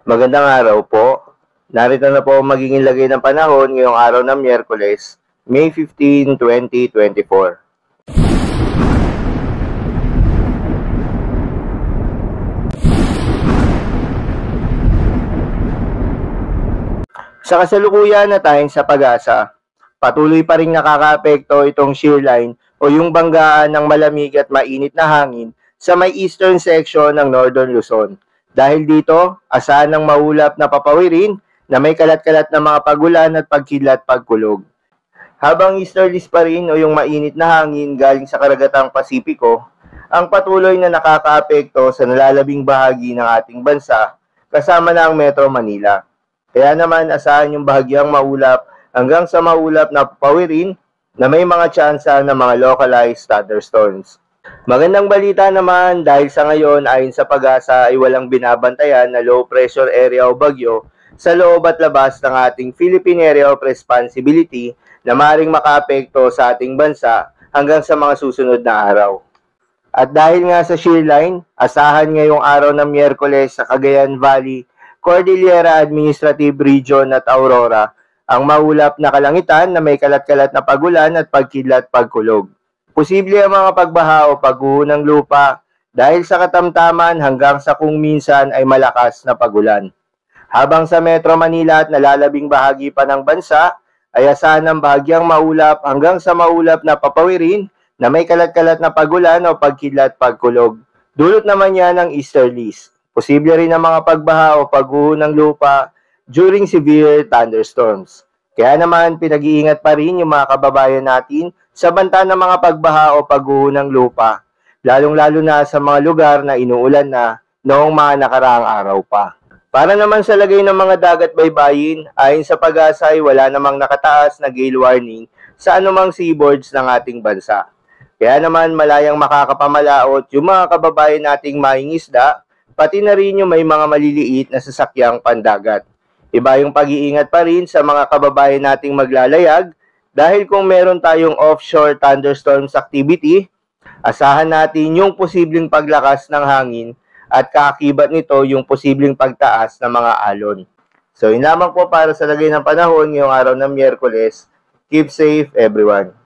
Magandang araw po. Narito na po ang magiging lagay ng panahon ngayong araw ng Miyerkules, May 15, 2024. Sa kasalukuyan na tayong sa pag-asa, patuloy pa rin nakakaapekto itong shear line o yung banggaan ng malamig at mainit na hangin sa may eastern section ng Northern Luzon. Dahil dito, asahan ng maulap na papawirin na may kalat-kalat na mga pagulan at pagkidlat-pagkulog. Habang easterlies pa rin o yung mainit na hangin galing sa karagatang Pasipiko, ang patuloy na nakakaapekto sa nalalabing bahagi ng ating bansa kasama na ang Metro Manila. Kaya naman asahan yung bahagyang maulap hanggang sa maulap na papawirin na may mga tsansa ng mga localized thunderstorms. Magandang balita naman dahil sa ngayon ayon sa pag-asa ay walang binabantayan na low pressure area o bagyo sa loob at labas ng ating Philippine Area of Responsibility na maaaring makaapekto sa ating bansa hanggang sa mga susunod na araw. At dahil nga sa shear line, asahan ngayong araw ng Miyerkules sa Cagayan Valley, Cordillera Administrative Region at Aurora ang maulap na kalangitan na may kalat-kalat na pagulan at pagkidlat-pagkulog. Posible ang mga pagbaha o pagguho ng lupa dahil sa katamtaman hanggang sa kung minsan ay malakas na pagulan. Habang sa Metro Manila at nalalabing bahagi pa ng bansa, ay asahan ng bahagyang maulap hanggang sa maulap na papawirin na may kalat-kalat na pagulan o pagkidlat-pagkulog. Dulot naman yan ng easterlies. Posible rin ang mga pagbaha o pagguho ng lupa during severe thunderstorms. Kaya naman, pinag-iingat pa rin yung mga kababayan natin sa banta ng mga pagbaha o pagguho ng lupa, lalong-lalo na sa mga lugar na inuulan na noong mga nakaraang araw pa. Para naman sa lagay ng mga dagat baybayin, ayon sa pag-asa ay wala namang nakataas na gale warning sa anumang seaboards ng ating bansa. Kaya naman malayang makakapamalaot yung mga kababayan nating mangingisda, pati na rin yung may mga maliliit na sasakyang pandagat. Iba yung pag-iingat pa rin sa mga kababayan nating maglalayag dahil kung meron tayong offshore thunderstorms activity, asahan natin yung posibleng paglakas ng hangin at kaakibat nito yung posibleng pagtaas ng mga alon. So yun lamang po para sa lagay ng panahon ngayong araw ng Miyerkules. Keep safe everyone.